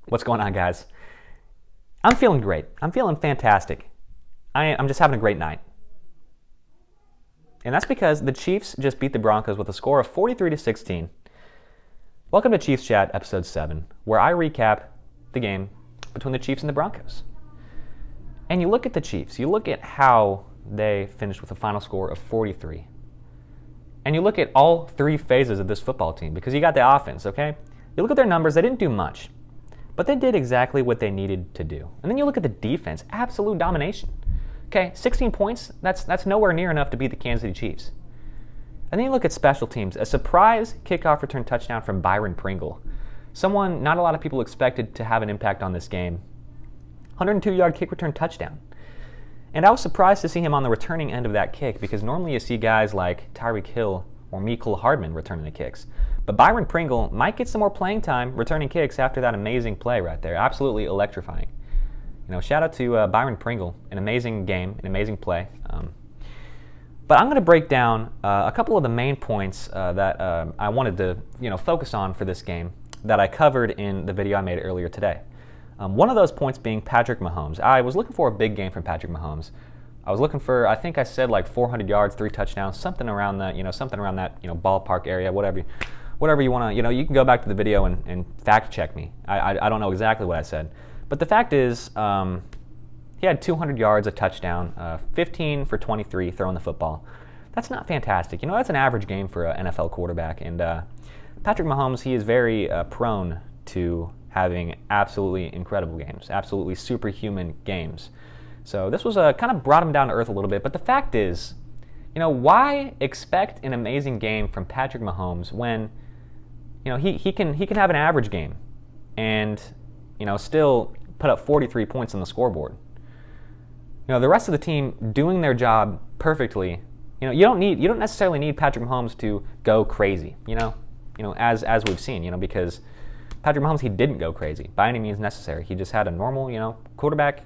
What's going on, guys? I'm feeling great. I'm feeling fantastic. I'm just having a great night. And that's because the Chiefs just beat the Broncos with a score of 43-16. Welcome to Chiefs Chat, Episode 7, where I recap the game between the Chiefs and the Broncos. And you look at the Chiefs, you look at how they finished with a final score of 43. And you look at all three phases of this football team, because you got the offense, okay? You look at their numbers, they didn't do much, but they did exactly what they needed to do. And then you look at the defense, absolute domination. Okay, 16 points, that's nowhere near enough to beat the Kansas City Chiefs. And then you look at special teams, a surprise kickoff return touchdown from Byron Pringle. Someone not a lot of people expected to have an impact on this game. 102-yard kick return touchdown. And I was surprised to see him on the returning end of that kick, because normally you see guys like Tyreek Hill or Mecole Hardman returning the kicks. But Byron Pringle might get some more playing time returning kicks after that amazing play right there. Absolutely electrifying. Shout out to Byron Pringle. An amazing game, an amazing play. But I'm going to break down a couple of the main points that I wanted to focus on for this game that I covered in the video I made earlier today. One of those points being Patrick Mahomes. I was looking for a big game from Patrick Mahomes. I was looking for, I think I said like 400 yards, 3 touchdowns, something around that, ballpark area, whatever you want to, you can go back to the video and fact check me. I don't know exactly what I said. But the fact is, he had 200 yards, a touchdown, 15 for 23 throwing the football. That's not fantastic. That's an average game for an NFL quarterback. And Patrick Mahomes, he is very prone to having absolutely incredible games, absolutely superhuman games. So this was kind of brought him down to earth a little bit. But the fact is, why expect an amazing game from Patrick Mahomes when, he can have an average game and, still put up 43 points on the scoreboard. The rest of the team doing their job perfectly. You don't necessarily need Patrick Mahomes to go crazy. As we've seen. Because Patrick Mahomes, he didn't go crazy by any means necessary. He just had a normal, quarterback.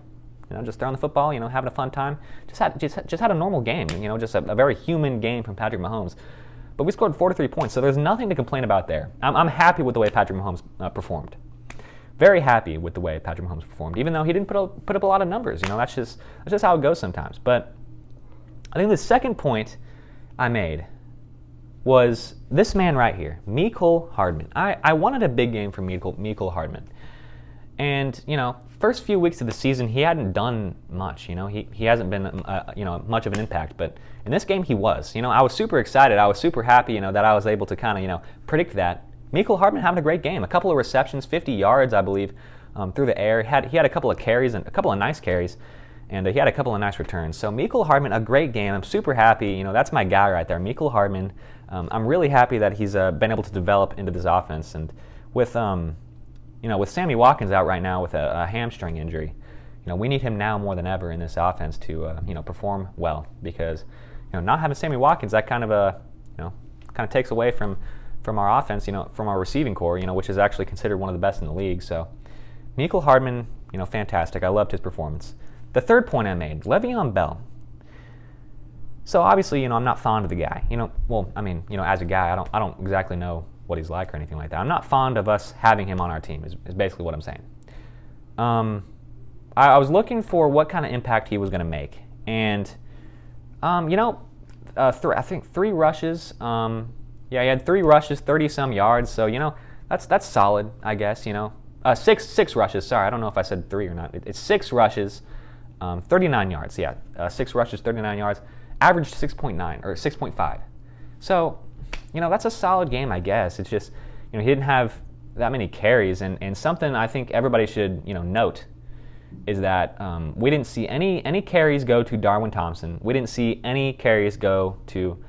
Just throwing the football, having a fun time. Just had a normal game, just a very human game from Patrick Mahomes. But we scored 43 points, so there's nothing to complain about there. I'm happy with the way Patrick Mahomes performed. Very happy with the way Patrick Mahomes performed, even though he didn't put up a lot of numbers. That's just how it goes sometimes. But I think the second point I made was this man right here, Mecole Hardman. I wanted a big game from Mecole Hardman. And, first few weeks of the season, he hadn't done much. He hasn't been, much of an impact. But in this game, he was. I was super excited. I was super happy, that I was able to kind of, predict that. Mecole Hardman having a great game. A couple of receptions, 50 yards, I believe, through the air. He had a couple of carries, and a couple of nice carries, and he had a couple of nice returns. So Mecole Hardman, a great game. I'm super happy. That's my guy right there, Mecole Hardman. I'm really happy that he's been able to develop into this offense. And with with Sammy Watkins out right now with a hamstring injury, we need him now more than ever in this offense to perform well, because not having Sammy Watkins, that kind of takes away from our offense, from our receiving core, which is actually considered one of the best in the league. So Mecole Hardman, fantastic. I loved his performance. The third point I made, Le'Veon Bell. So obviously, I'm not fond of the guy. As a guy, I don't exactly know what he's like or anything like that. I'm not fond of us having him on our team is basically what I'm saying. I was looking for what kind of impact he was going to make. And, I think 3 rushes. He had 3 rushes, 30-some yards. So, that's solid, I guess, 6 rushes. Sorry, I don't know if I said 3 or not. It's 6 rushes, 39 yards. Yeah, 6 rushes, 39 yards. Averaged 6.9 or 6.5. So, that's a solid game, I guess. It's just, he didn't have that many carries. And something I think everybody should, note is that we didn't see any carries go to Darwin Thompson. We didn't see any carries go to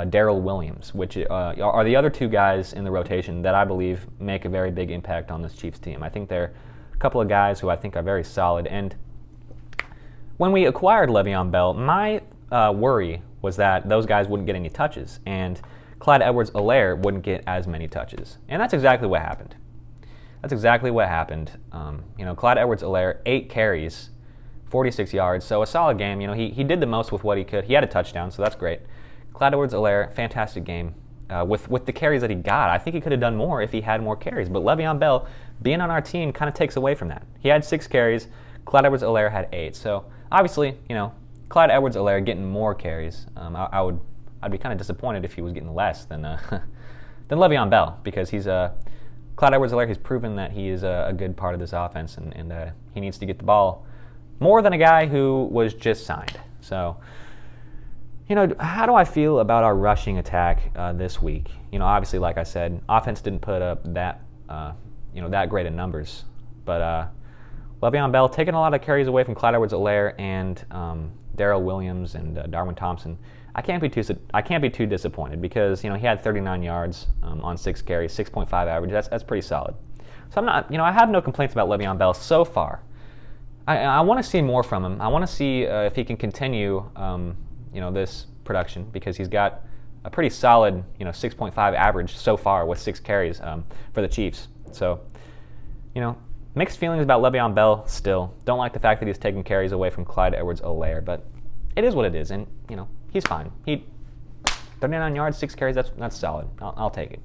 Darrell Williams, which are the other 2 guys in the rotation that I believe make a very big impact on this Chiefs team. I think they're a couple of guys who I think are very solid. And when we acquired Le'Veon Bell, my worry was that those guys wouldn't get any touches, and Clyde Edwards-Helaire wouldn't get as many touches. And that's exactly what happened. Clyde Edwards-Helaire, 8 carries, 46 yards, so a solid game. He did the most with what he could. He had a touchdown, so that's great. Clyde Edwards-Helaire, fantastic game. with the carries that he got. I think he could have done more if he had more carries. But Le'Veon Bell, being on our team, kind of takes away from that. He had 6 carries. Clyde Edwards-Helaire had 8. So obviously, Clyde Edwards-Helaire getting more carries. I'd be kind of disappointed if he was getting less than than Le'Veon Bell, because he's Clyde Edwards-Helaire has proven that he is a good part of this offense, and he needs to get the ball more than a guy who was just signed. So, how do I feel about our rushing attack this week? Obviously, like I said, offense didn't put up that great of numbers, but Le'Veon Bell taking a lot of carries away from Clyde Edwards-Helaire and Darrell Williams and Darwin Thompson. I can't be too disappointed, because he had 39 yards on 6 carries, 6.5 average. That's pretty solid. So I'm not, I have no complaints about Le'Veon Bell so far. I want to see more from him. I want to see if he can continue this production, because he's got a pretty solid 6.5 average so far with 6 carries for the Chiefs. So mixed feelings about Le'Veon Bell still. Don't like the fact that he's taking carries away from Clyde Edwards-Helaire, but it is what it is, and he's fine. 39 yards, 6 carries, that's solid. I'll take it,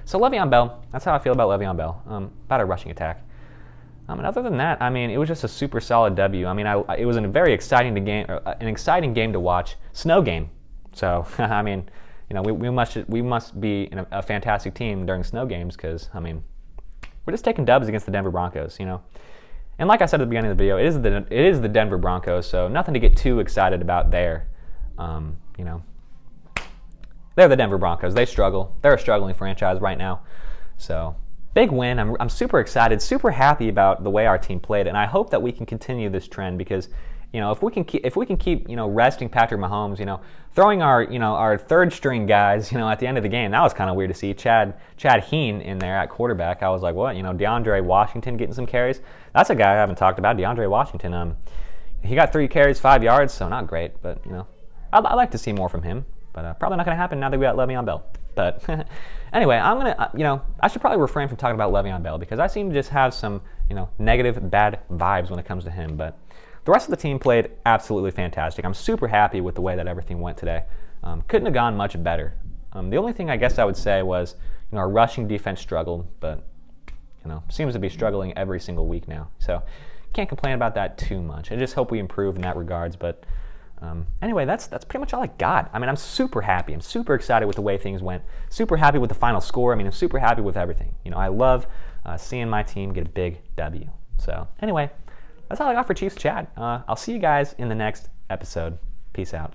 So Le'Veon Bell, that's how I feel about Le'Veon Bell, about a rushing attack. And other than that, it was just a super solid W. It was a very exciting game to watch. Snow game. So, we must be a fantastic team during snow games, because, we're just taking dubs against the Denver Broncos, And like I said at the beginning of the video, it is the Denver Broncos, so nothing to get too excited about there. They're the Denver Broncos. They struggle. They're a struggling franchise right now. So big win. I'm super excited, super happy about the way our team played, and I hope that we can continue this trend, because if we can keep resting Patrick Mahomes, throwing our third string guys at the end of the game. That was kind of weird to see Chad Heen in there at quarterback. I was like, what? DeAndre Washington getting some carries. That's a guy I haven't talked about. DeAndre Washington. He got 3 carries, 5 yards, so not great, but I'd like to see more from him. But probably not going to happen now that we got Le'Veon Bell. But anyway, I'm gonna I should probably refrain from talking about Le'Veon Bell, because I seem to just have some negative, bad vibes when it comes to him. But the rest of the team played absolutely fantastic. I'm super happy with the way that everything went today. Couldn't have gone much better. The only thing I guess I would say was, our rushing defense struggled, but seems to be struggling every single week now. So can't complain about that too much. I just hope we improve in that regards. But anyway, that's pretty much all I got. I'm super happy. I'm super excited with the way things went. Super happy with the final score. I'm super happy with everything. I love seeing my team get a big W. So anyway, that's all I got for Chiefs Chat. I'll see you guys in the next episode. Peace out.